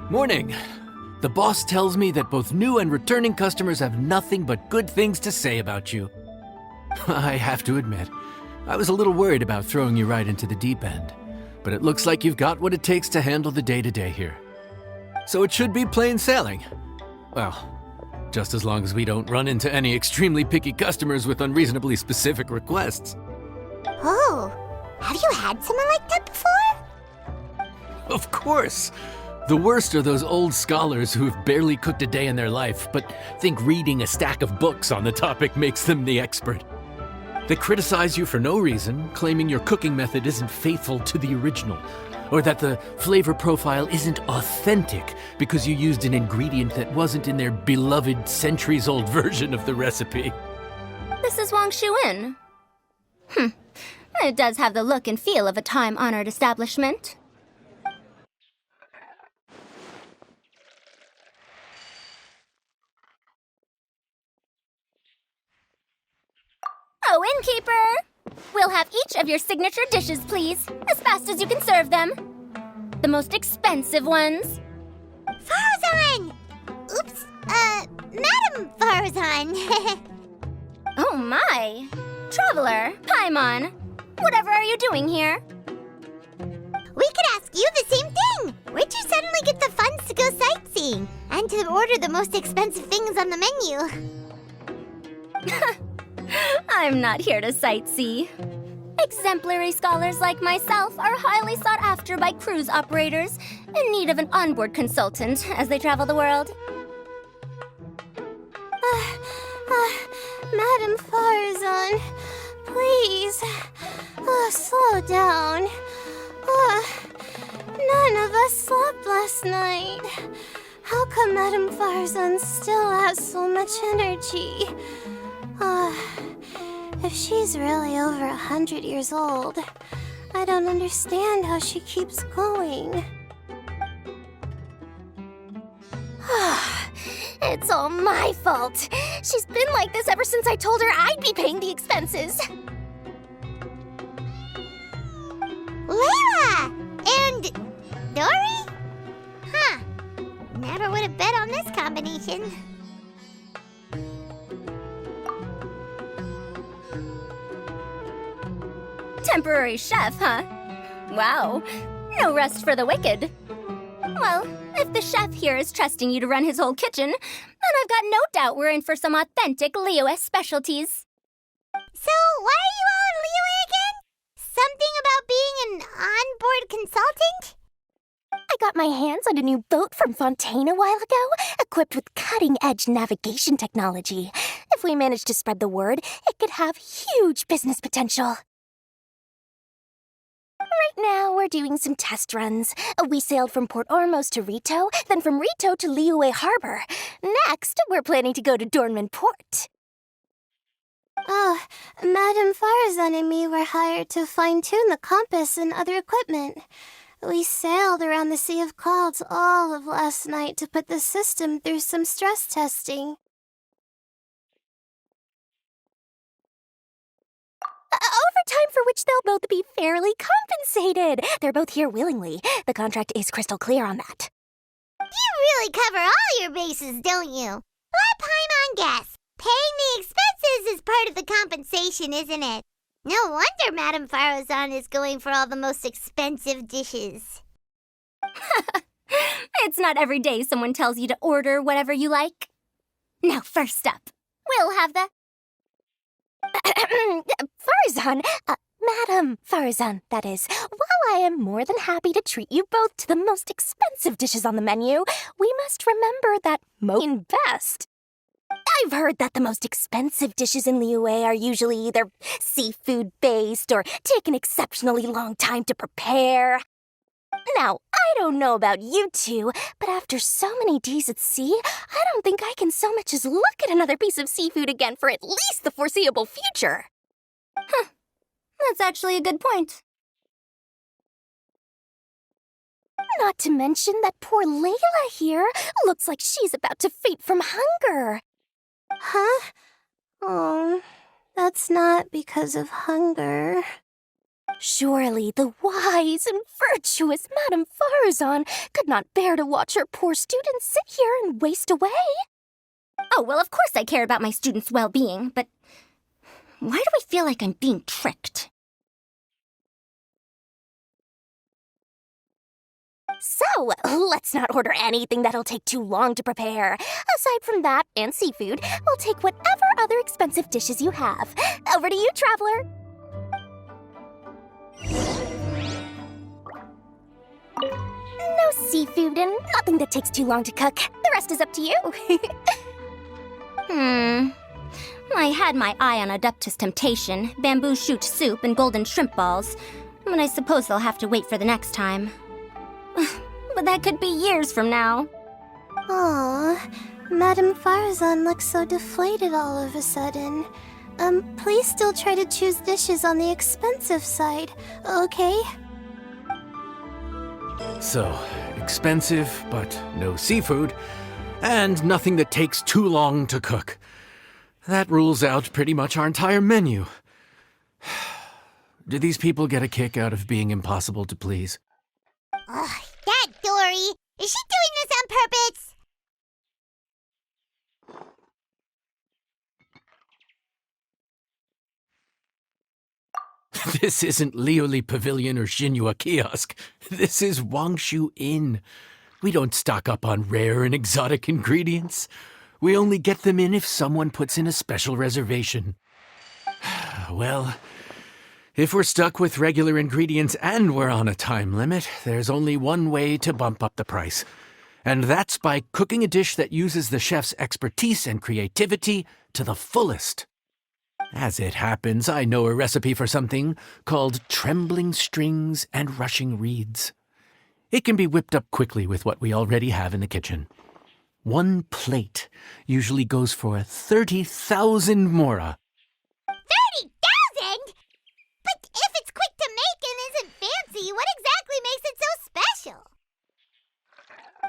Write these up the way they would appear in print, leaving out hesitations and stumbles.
Morning. The boss tells me that both new and returning customers have nothing but good things to say about you. I have to admit, I was a little worried about throwing you right into the deep end, but it looks like you've got what it takes to handle the day-to-day here. So it should be plain sailing. Well, just as long as we don't run into any extremely picky customers with unreasonably specific requests. Oh, have you had someone like that before? Of course! The worst are those old scholars who've barely cooked a day in their life, but think reading a stack of books on the topic makes them the expert. They criticize you for no reason, claiming your cooking method isn't faithful to the original, or that the flavor profile isn't authentic because you used an ingredient that wasn't in their beloved centuries-old version of the recipe. This is Wangshu Inn. It does have the look and feel of a time-honored establishment. Oh, innkeeper! We'll have each of your signature dishes, please, as fast as you can serve them. The most expensive ones. Faruzán! Oops, Madam Faruzán. Oh my! Traveler, Paimon, whatever are you doing here? We could ask you the same thing. Where'd you suddenly get the funds to go sightseeing? And to order the most expensive things on the menu? I'm not here to sightsee. Exemplary scholars like myself are highly sought after by cruise operators in need of an onboard consultant as they travel the world. Madam Faruzán, please, slow down. None of us slept last night. How come Madam Faruzán still has so much energy? If she's really over 100 years old, I don't understand how she keeps going. It's all my fault. She's been like this ever since I told her I'd be paying the expenses. Laila! And Dori? Huh. Never would have bet on this combination. Temporary chef, huh? Wow. No rest for the wicked. Well, if the chef here is trusting you to run his whole kitchen, then I've got no doubt we're in for some authentic Liyue specialties. So, why are you all in Liyue again? Something about being an onboard consultant? I got my hands on a new boat from Fontaine a while ago, equipped with cutting-edge navigation technology. If we manage to spread the word, it could have huge business potential. Right now, we're doing some test runs. We sailed from Port Ormos to Rito, then from Rito to Liyue Harbor. Next, we're planning to go to Dornman Port. Oh, Madam Faruzán and me were hired to fine-tune the compass and other equipment. We sailed around the Sea of Clouds all of last night to put the system through some stress testing. Overtime for which they'll both be fairly compensated. They're both here willingly. The contract is crystal clear on that. You really cover all your bases, don't you? Let Paimon guess. Paying the expenses is part of the compensation, isn't it? No wonder Madam Faruzán is going for all the most expensive dishes. It's not every day someone tells you to order whatever you like. Now, first up, we'll have the... Faruzán, Madam Faruzán, that is. While I am more than happy to treat you both to the most expensive dishes on the menu, we must remember that most best. I've heard that the most expensive dishes in Liyue are usually either seafood-based or take an exceptionally long time to prepare. Now, I don't know about you two, but after so many days at sea, I don't think I can so much as look at another piece of seafood again for at least the foreseeable future. That's actually a good point. Not to mention that poor Laila here looks like she's about to faint from hunger. Huh? Oh, that's not because of hunger. Surely the wise and virtuous Madame Faruzán could not bear to watch her poor students sit here and waste away. Oh, well, of course I care about my students' well-being, but why do I feel like I'm being tricked? So, let's not order anything that'll take too long to prepare. Aside from that and seafood, we'll take whatever other expensive dishes you have. Over to you, traveler. No seafood and nothing that takes too long to cook. The rest is up to you. I had my eye on Adeptus Temptation, bamboo shoot soup, and golden shrimp balls, but I suppose they'll have to wait for the next time. But that could be years from now. Aw, Madame Faruzán looks so deflated all of a sudden. Please still try to choose dishes on the expensive side, okay? So, expensive, but no seafood, and nothing that takes too long to cook. That rules out pretty much our entire menu. Do these people get a kick out of being impossible to please? Ugh, that Dori! Is she doing this on purpose? This isn't Lioli Pavilion or Xinhua Kiosk. This is Wangshu Inn. We don't stock up on rare and exotic ingredients. We only get them in if someone puts in a special reservation. Well, if we're stuck with regular ingredients and we're on a time limit, there's only one way to bump up the price. And that's by cooking a dish that uses the chef's expertise and creativity to the fullest. As it happens, I know a recipe for something called trembling strings and rushing reeds. It can be whipped up quickly with what we already have in the kitchen. One plate usually goes for 30,000 mora. 30,000? But if it's quick to make and isn't fancy, what exactly makes it so special?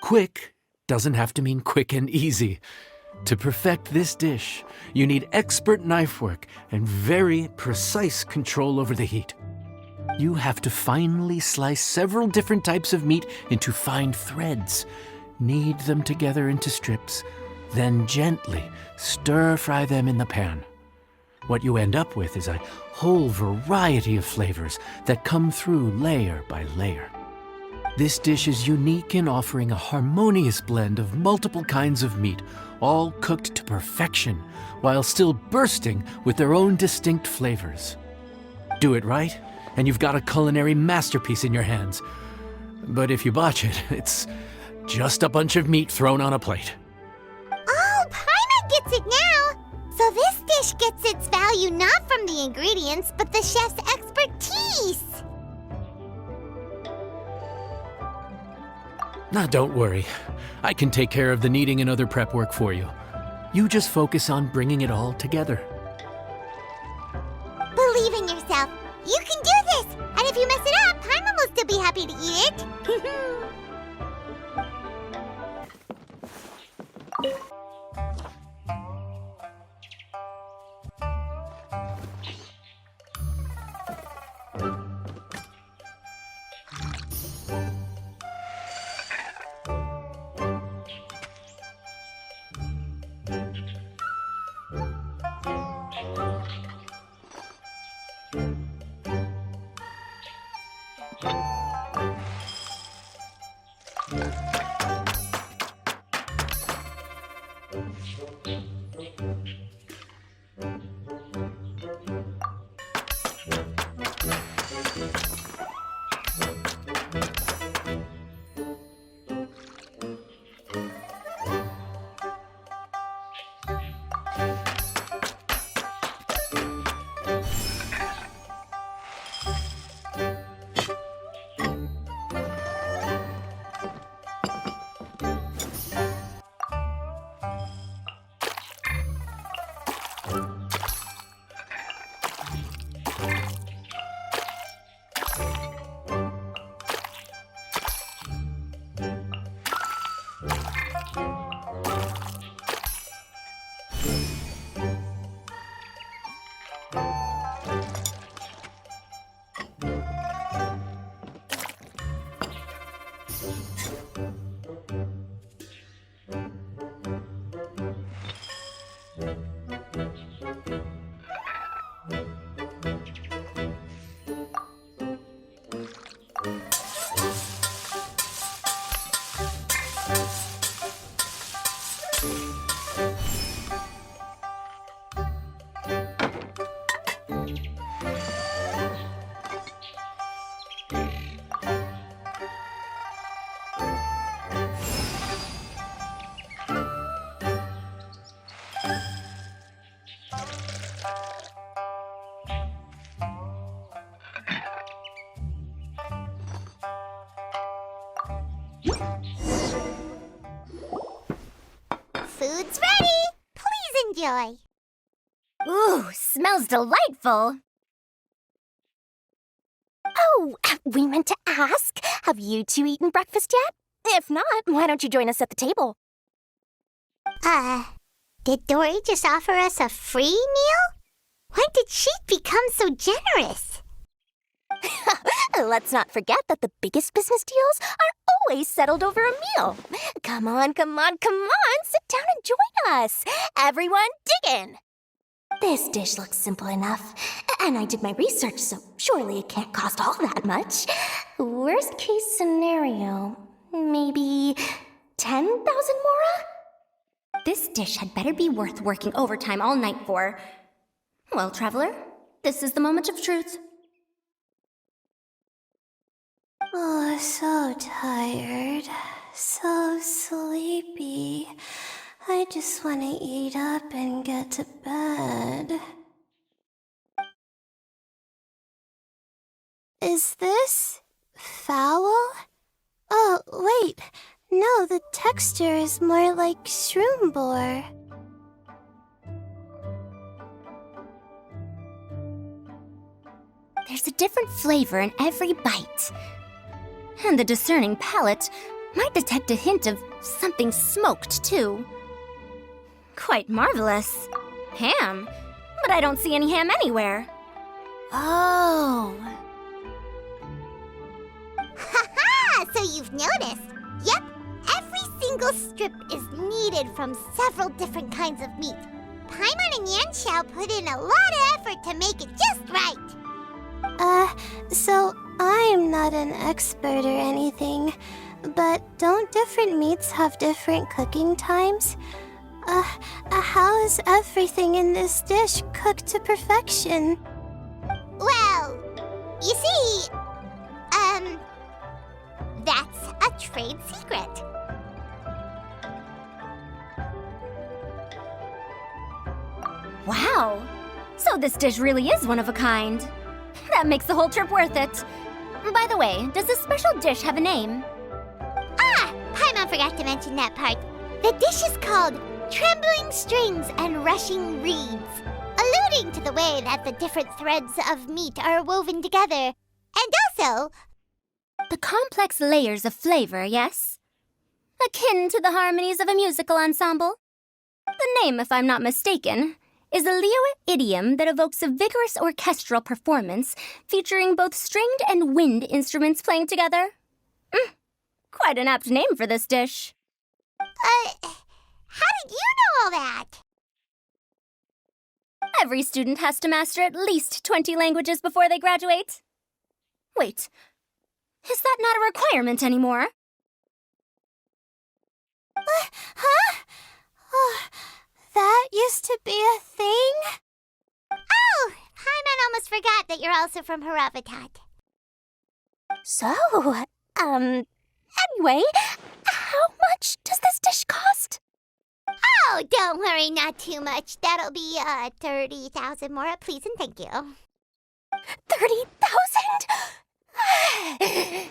Quick doesn't have to mean quick and easy. To perfect this dish, you need expert knife work and very precise control over the heat. You have to finely slice several different types of meat into fine threads, knead them together into strips, then gently stir-fry them in the pan. What you end up with is a whole variety of flavors that come through layer by layer. This dish is unique in offering a harmonious blend of multiple kinds of meat, all cooked to perfection, while still bursting with their own distinct flavors. Do it right, and you've got a culinary masterpiece in your hands. But if you botch it, it's just a bunch of meat thrown on a plate. Oh, Paimon gets it now! So this dish gets its value not from the ingredients, but the chef's expertise! Now, don't worry. I can take care of the kneading and other prep work for you. You just focus on bringing it all together. Believe in yourself. You can do this! And if you mess it up, Paimon will still be happy to eat it. Food's ready. Please enjoy. Ooh, smells delightful. Oh, we meant to ask, have you two eaten breakfast yet? If not, why don't you join us at the table? Did Dori just offer us a free meal? When did she become so generous? Let's not forget that the biggest business deals are always settled over a meal. Come on, sit down and join us. Everyone, dig in. This dish looks simple enough, and I did my research, so surely it can't cost all that much. Worst case scenario, maybe 10,000 mora? This dish had better be worth working overtime all night for. Well, traveler, this is the moment of truth. Oh, so tired. So sleepy. I just want to eat up and get to bed. Is this foul? Oh, wait. No, the texture is more like shroom boar. There's a different flavor in every bite. And the discerning palate might detect a hint of something smoked, too. Quite marvelous. Ham. But I don't see any ham anywhere. Oh. Ha-ha! So you've noticed. Yep, every single strip is kneaded from several different kinds of meat. Paimon and Yanxiao put in a lot of effort to make it just right. So I'm not an expert or anything, but don't different meats have different cooking times? How is everything in this dish cooked to perfection? Well, you see, that's a trade secret. Wow. So this dish really is one of a kind. That makes the whole trip worth it. By the way, does this special dish have a name? Paimon forgot to mention that part. The dish is called Trembling Strings and Rushing Reeds, alluding to the way that the different threads of meat are woven together. And also, The complex layers of flavor, yes? Akin to the harmonies of a musical ensemble? The name, if I'm not mistaken, is a Liyue idiom that evokes a vigorous orchestral performance featuring both stringed and wind instruments playing together. Quite an apt name for this dish. how did you know all that? Every student has to master at least 20 languages before they graduate. Wait, is that not a requirement anymore? Huh? Oh, that used to be a thing? Oh, Paimon almost forgot that you're also from Haravatat. So, anyway, how much does this dish cost? Oh, don't worry, not too much. That'll be, 30,000 more, please and thank you. 30,000?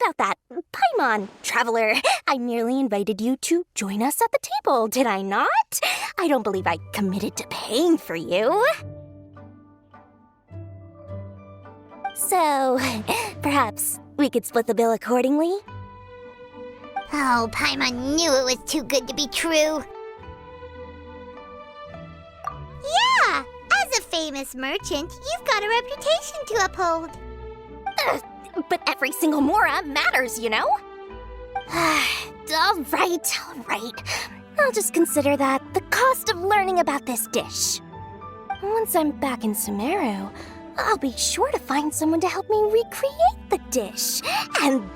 About that, Paimon, traveler, I merely invited you to join us at the table, did I not? I don't believe I committed to paying for you. So, perhaps we could split the bill accordingly? Oh, Paimon knew it was too good to be true. Yeah, as a famous merchant, you've got a reputation to uphold. But every single mora matters, you know? All right. I'll just consider that the cost of learning about this dish. Once I'm back in Sumeru, I'll be sure to find someone to help me recreate the dish. And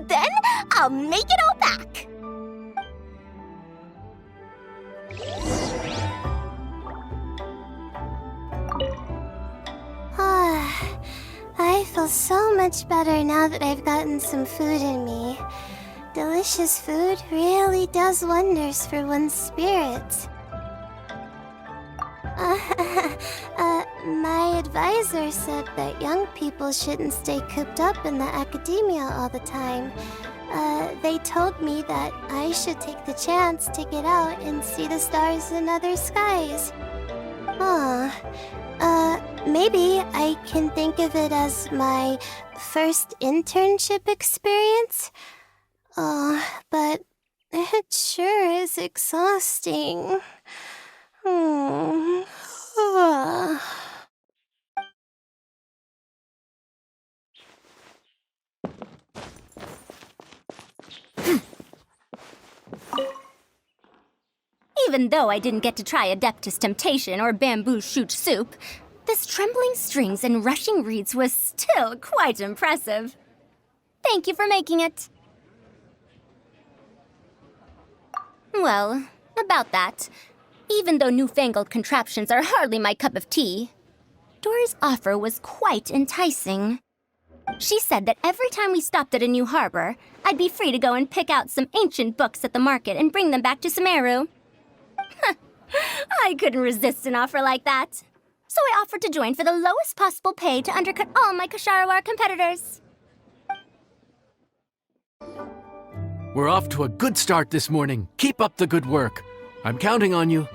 then I'll make it all back. I feel so much better now that I've gotten some food in me. Delicious food really does wonders for one's spirits. My advisor said that young people shouldn't stay cooped up in the academia all the time. They told me that I should take the chance to get out and see the stars in other skies. Maybe I can think of it as my first internship experience. But it sure is exhausting. Even though I didn't get to try Adeptus Temptation or Bamboo Shoot Soup, this trembling strings and rushing reeds was still quite impressive. Thank you for making it. Well, about that, even though newfangled contraptions are hardly my cup of tea, Dori's offer was quite enticing. She said that every time we stopped at a new harbor, I'd be free to go and pick out some ancient books at the market and bring them back to Sumeru. I couldn't resist an offer like that. So I offered to join for the lowest possible pay to undercut all my Kasharawar competitors. We're off to a good start this morning. Keep up the good work. I'm counting on you.